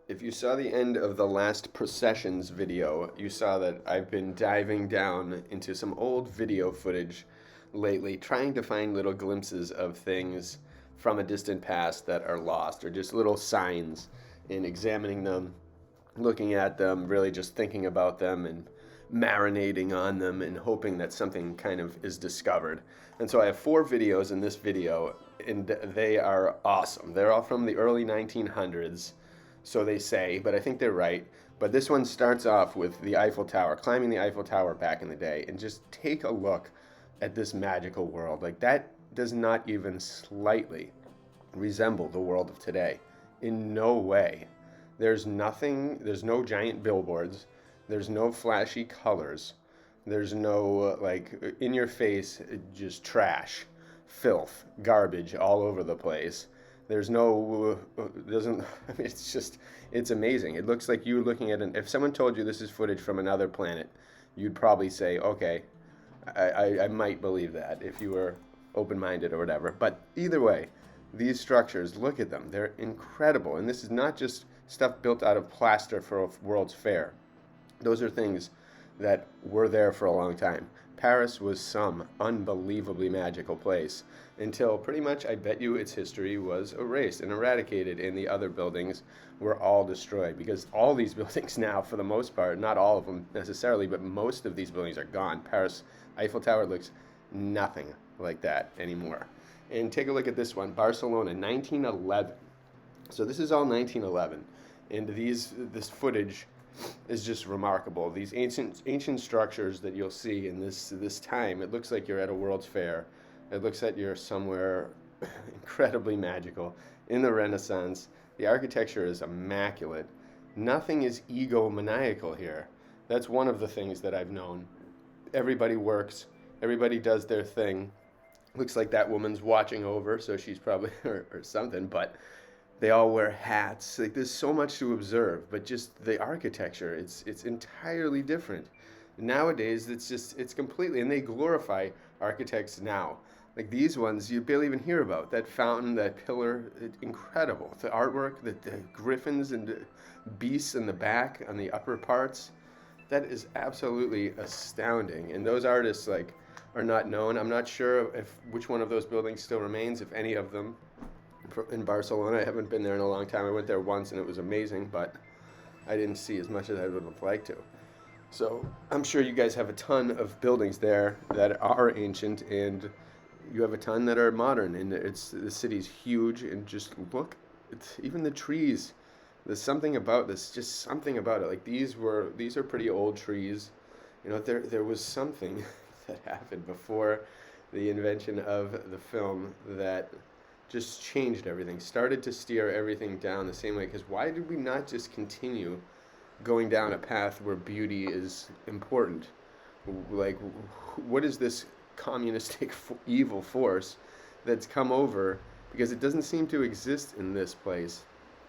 If you saw the end of the last processions video, you saw that I've been diving down into some old video footage lately, trying to find little glimpses of things from a distant past that are lost, or just little signs, and examining them, looking at them, really just thinking about them and marinating on them and hoping that something kind of is discovered. And so I have four videos in this video, and they are awesome. They're all from the early 1900s, so they say, but I think they're right. But this one starts off with the Eiffel Tower, climbing the Eiffel Tower back in the day, and just take a look at this magical world. Like, that does not even slightly resemble the world of today. In no way. There's nothing, there's no giant billboards, there's no flashy colors, there's no, like, in your face, just trash, filth, garbage all over the place. There's no, doesn't, I mean, it's just, it's amazing. It looks like you looking at if someone told you this is footage from another planet, you'd probably say, okay, I might believe that if you were open-minded or whatever. But either way, these structures, look at them. They're incredible. And this is not just stuff built out of plaster for a World's Fair. Those are things that were there for a long time. Paris was some unbelievably magical place until pretty much, I bet you, its history was erased and eradicated, and the other buildings were all destroyed. Because all these buildings now, for the most part, not all of them necessarily, but most of these buildings are gone. Paris Eiffel Tower looks nothing like that anymore. And take a look at this one, Barcelona, 1911. So this is all 1911, and this footage is just remarkable. These ancient structures that you'll see in this time, it looks like you're at a World's Fair. It looks like you're somewhere incredibly magical in the Renaissance. The architecture is immaculate. Nothing is egomaniacal here. That's one of the things that I've known. Everybody works. Everybody does their thing. Looks like that woman's watching over, so she's probably or something, but they all wear hats. Like, there's so much to observe, but just the architecture, it's entirely different. Nowadays, it's completely, and they glorify architects now. Like, these ones you barely even hear about. That fountain, that pillar, incredible. The artwork, the griffins and the beasts in the back on the upper parts, that is absolutely astounding. And those artists, like, are not known. I'm not sure if which one of those buildings still remains, if any of them. In Barcelona, I haven't been there in a long time. I went there once and it was amazing, but I didn't see as much as I would have liked to. So I'm sure you guys have a ton of buildings there that are ancient, and you have a ton that are modern, and the city's huge. And just look, even the trees. There's something about this, just something about it. Like, these are pretty old trees. You know, there was something that happened before the invention of the film that just changed everything, started to steer everything down the same way. Because why did we not just continue going down a path where beauty is important? Like, what is this communistic evil force that's come over? Because it doesn't seem to exist in this place.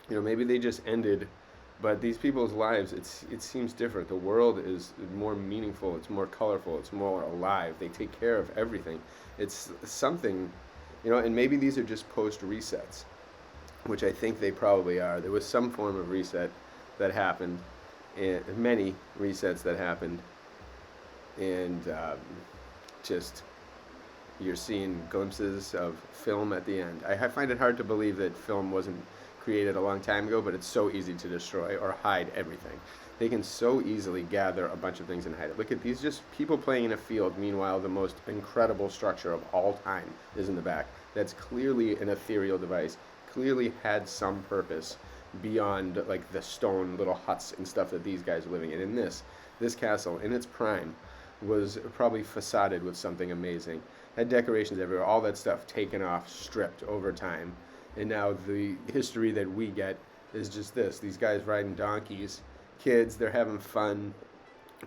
You know, maybe they just ended, but these people's lives, it seems different. The world is more meaningful, it's more colorful, it's more alive. They take care of everything. It's something, you know, and maybe these are just post resets, which I think they probably are. There was some form of reset that happened, and many resets that happened, and just you're seeing glimpses of film at the end. I find it hard to believe that film wasn't created a long time ago, but it's so easy to destroy or hide everything. They can so easily gather a bunch of things and hide it. Look at these, just people playing in a field. Meanwhile, the most incredible structure of all time is in the back. That's clearly an ethereal device, clearly had some purpose beyond, like, the stone little huts and stuff that these guys are living in. And this castle, in its prime, was probably facaded with something amazing. Had decorations everywhere, all that stuff taken off, stripped over time. And now the history that we get is just this. These guys riding donkeys, kids, they're having fun,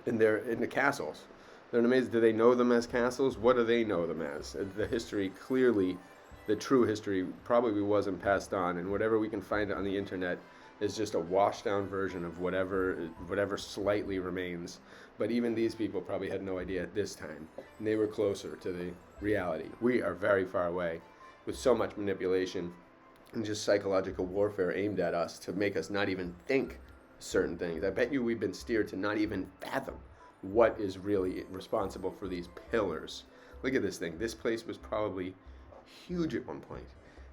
and they're in the castles. They're amazing. Do they know them as castles? What do they know them as? The history, clearly, the true history probably wasn't passed on, and whatever we can find on the internet is just a washed down version of whatever slightly remains. But even these people probably had no idea at this time, and they were closer to the reality. We are very far away with so much manipulation and just psychological warfare aimed at us to make us not even think certain things. I bet you we've been steered to not even fathom what is really responsible for these pillars. Look at this thing. This place was probably huge at one point.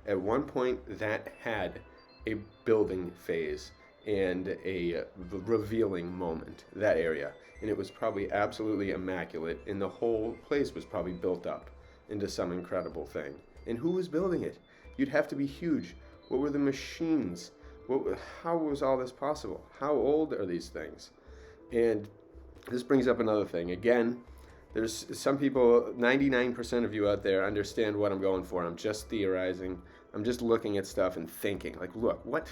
At one point, that had a building phase and a revealing moment, that area. And it was probably absolutely immaculate, and the whole place was probably built up into some incredible thing. And who was building it? You'd have to be huge. What were the machines? How was all this possible? How old are these things? And this brings up another thing. Again, there's some people, 99% of you out there understand what I'm going for. I'm just theorizing. I'm just looking at stuff and thinking, like, look, what?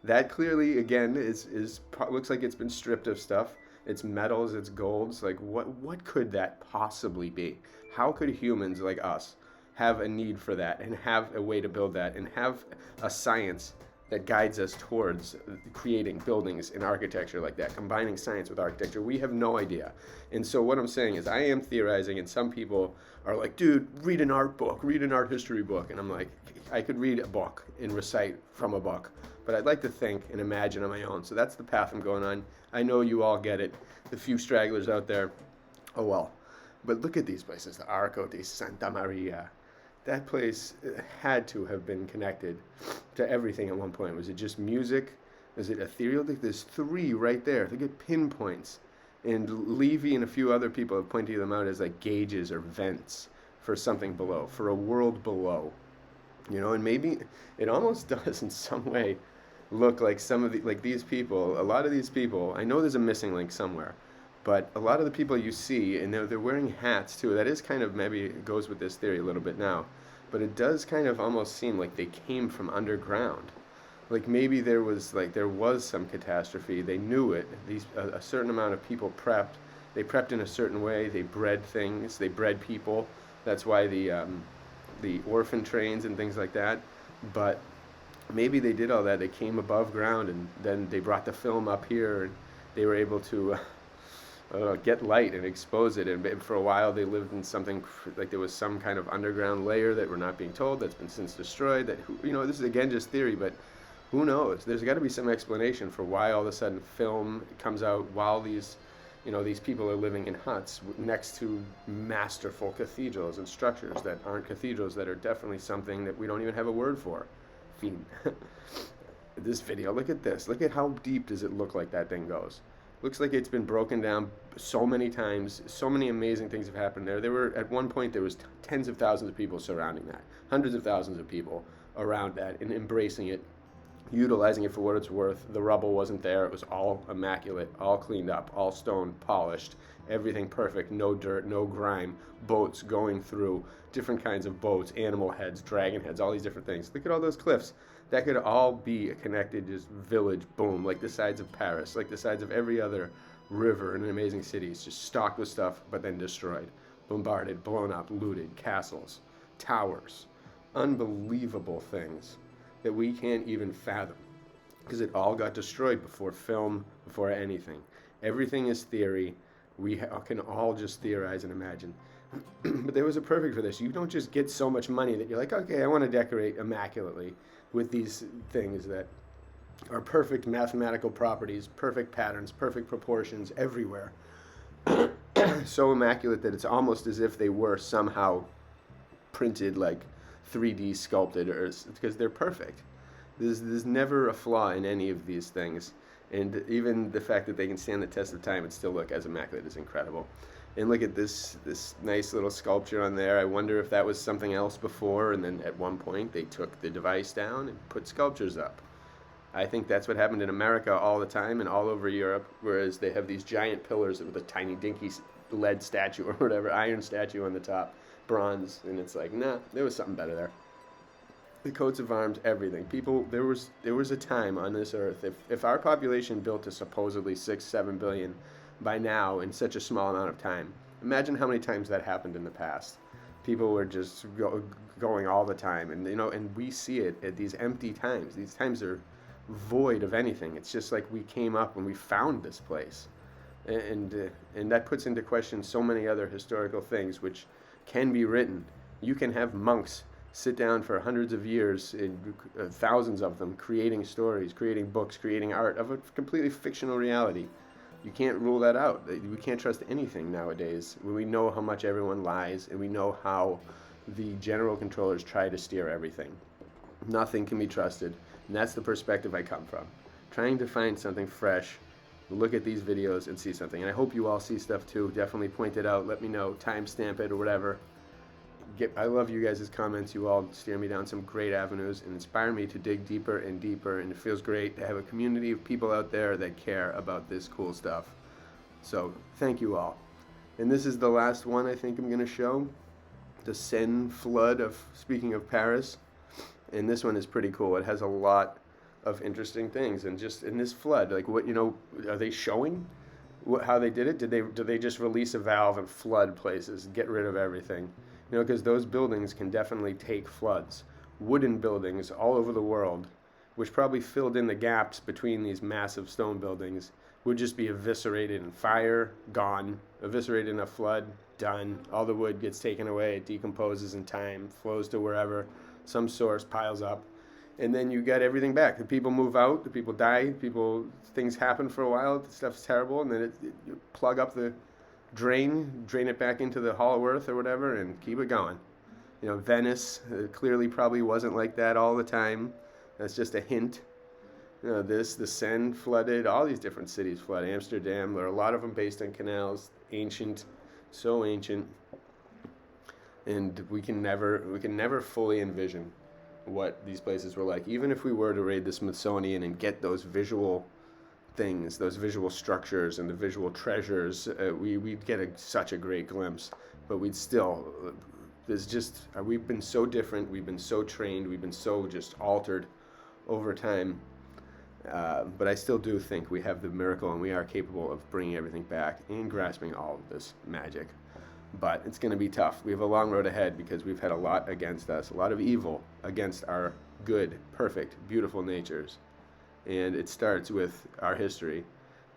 That clearly, again, looks like it's been stripped of stuff. It's metals, it's golds. Like, what could that possibly be? How could humans like us have a need for that and have a way to build that and have a science that guides us towards creating buildings and architecture like that, combining science with architecture? We have no idea. And so what I'm saying is I am theorizing, and some people are like, dude, read an art book, read an art history book. And I'm like, I could read a book and recite from a book, but I'd like to think and imagine on my own. So that's the path I'm going on. I know you all get it. The few stragglers out there, oh well. But look at these places, the Arco di Santa Maria. That place had to have been connected to everything at one point. Was it just music? Is it ethereal? There's three right there. Look at pinpoints. And Levy and a few other people have pointed them out as like gauges or vents for something below, for a world below. You know, and maybe it almost does in some way look like some of the, like these people, a lot of these people, I know there's a missing link somewhere, but a lot of the people you see, and they're wearing hats too. That is kind of, maybe it goes with this theory a little bit now, but it does kind of almost seem like they came from underground. Like maybe there was some catastrophe. They knew it. A certain amount of people prepped. They prepped in a certain way. They bred things. They bred people. That's why the orphan trains and things like that. But maybe they did all that. They came above ground, and then they brought the film up here, and they were able to get light and expose it. And for a while, they lived in something like there was some kind of underground layer that we're not being told, that's been since destroyed. That, you know, this is again just theory, but who knows? There's got to be some explanation for why all of a sudden film comes out while these people are living in huts next to masterful cathedrals and structures that aren't cathedrals, that are definitely something that we don't even have a word for. This video, look at this. Look at how deep does it look like that thing goes. Looks like it's been broken down so many times. So many amazing things have happened there. At one point, there was tens of thousands of people surrounding that. Hundreds of thousands of people around that and embracing it, utilizing it for what it's worth. The rubble wasn't there. It was all immaculate, all cleaned up, all stone polished, everything perfect, no dirt, no grime, boats going through, different kinds of boats, animal heads, dragon heads, all these different things. Look at all those cliffs. That could all be a connected just village, boom, like the sides of Paris, like the sides of every other river in an amazing city. It's just stocked with stuff, but then destroyed, bombarded, blown up, looted, castles, towers, unbelievable things that we can't even fathom, because it all got destroyed before film, before anything. Everything is theory. We can all just theorize and imagine. But there was a perfect for this. You don't just get so much money that you're like, okay, I want to decorate immaculately with these things that are perfect mathematical properties, perfect patterns, perfect proportions everywhere. So immaculate that it's almost as if they were somehow printed, like 3D sculpted, or because they're perfect. There's never a flaw in any of these things, and even the fact that they can stand the test of time and still look as immaculate is incredible. And look at this nice little sculpture on there. I wonder if that was something else before, and then at one point they took the device down and put sculptures up. I think that's what happened in America all the time and all over Europe, whereas they have these giant pillars with a tiny dinky lead statue or whatever, iron statue on the top, bronze, and it's like, nah, there was something better there. The coats of arms, everything. People, there was a time on this earth, if our population built to supposedly 6-7 billion by now in such a small amount of time, imagine how many times that happened in the past. People were just going all the time, and and we see it at these empty times. These times are void of anything. It's just like we came up when we found this place, and that puts into question so many other historical things which can be written. You can have monks sit down for hundreds of years, thousands of them, creating stories, creating books, creating art of a completely fictional reality. You can't rule that out. We can't trust anything nowadays. We know how much everyone lies, and we know how the general controllers try to steer everything. Nothing can be trusted, and that's the perspective I come from. Trying to find something fresh, look at these videos and see something. And I hope you all see stuff too. Definitely point it out. Let me know. Timestamp it or whatever. I love you guys' comments. You all steer me down some great avenues and inspire me to dig deeper and deeper. And it feels great to have a community of people out there that care about this cool stuff. So thank you all. And this is the last one I think I'm going to show. The Seine flood of, speaking of Paris. And this one is pretty cool. It has a lot of interesting things. And just in this flood, like what, are they showing how they did it? Did they just release a valve and flood places, get rid of everything? Because those buildings can definitely take floods. Wooden buildings all over the world, which probably filled in the gaps between these massive stone buildings, would just be eviscerated in fire, gone. Eviscerated in a flood, done. All the wood gets taken away, it decomposes in time, flows to wherever, some source piles up, and then you get everything back. The people move out, the people die, things happen for a while, the stuff's terrible, and then you plug up the drain it back into the hollow earth or whatever, and keep it going. Venice clearly probably wasn't like that all the time. That's just a hint. The Seine flooded, all these different cities flooded. Amsterdam, there are a lot of them based on canals, ancient, so ancient. And we can never fully envision what these places were like. Even if we were to raid the Smithsonian and get those visual things, those visual structures and the visual treasures, we'd get such a great glimpse. But we'd still, we've been so different, we've been so trained, we've been so just altered over time. But I still do think we have the miracle and we are capable of bringing everything back and grasping all of this magic. But it's going to be tough. We have a long road ahead because we've had a lot against us, a lot of evil against our good, perfect, beautiful natures. And it starts with our history.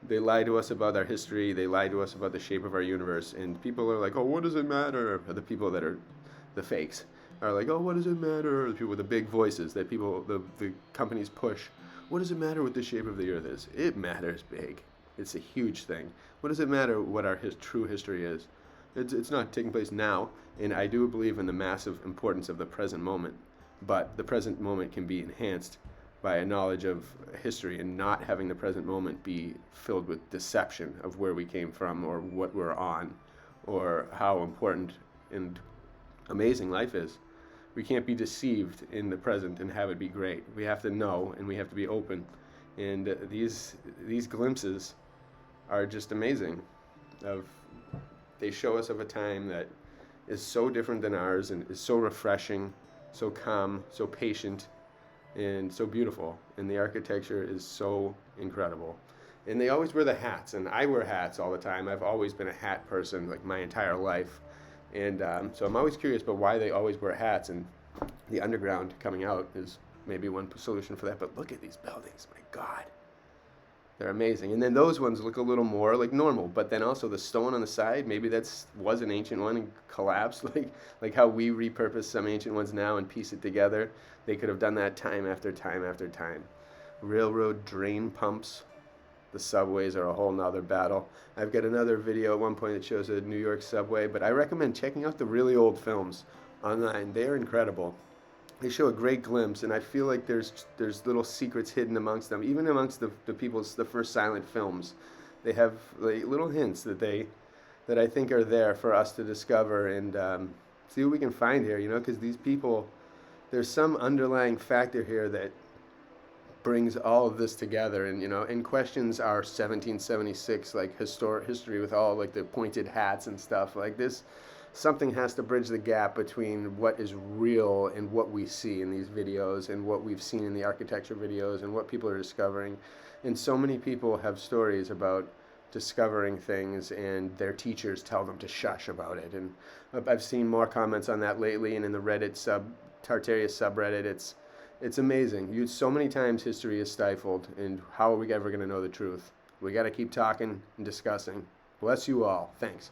They lie to us about our history. They lie to us about the shape of our universe. And people are like, oh, what does it matter? Or the people that are the fakes are like, oh, what does it matter? Or the people with the big voices that the companies push. What does it matter what the shape of the earth is? It matters big. It's a huge thing. What does it matter what our true history is? It's not taking place now, and I do believe in the massive importance of the present moment. But the present moment can be enhanced by a knowledge of history and not having the present moment be filled with deception of where we came from or what we're on or how important and amazing life is. We can't be deceived in the present and have it be great. We have to know and we have to be open. And these glimpses are just amazing. They show us of a time that is so different than ours and is so refreshing, so calm, so patient, and so beautiful. And the architecture is so incredible. And they always wear the hats, and I wear hats all the time. I've always been a hat person like my entire life. And so I'm always curious about why they always wear hats, and the underground coming out is maybe one solution for that. But look at these buildings, my God. They're amazing. And then those ones look a little more like normal, but then also the stone on the side, maybe was an ancient one and collapsed, like how we repurpose some ancient ones now and piece it together. They could have done that time after time after time. Railroad drain pumps. The subways are a whole nother battle. I've got another video at one point that shows a New York subway, but I recommend checking out the really old films online. They're incredible. They show a great glimpse, and I feel like there's little secrets hidden amongst them. Even amongst the first silent films, they have like little hints that I think are there for us to discover and see what we can find here. Because these people, there's some underlying factor here that brings all of this together, and questions our 1776 like history with all like the pointed hats and stuff like this. Something has to bridge the gap between what is real and what we see in these videos and what we've seen in the architecture videos and what people are discovering. And so many people have stories about discovering things and their teachers tell them to shush about it. And I've seen more comments on that lately, and in the Reddit Tartaria subreddit, it's amazing. So many times history is stifled, and how are we ever going to know the truth? We got to keep talking and discussing. Bless you all. Thanks.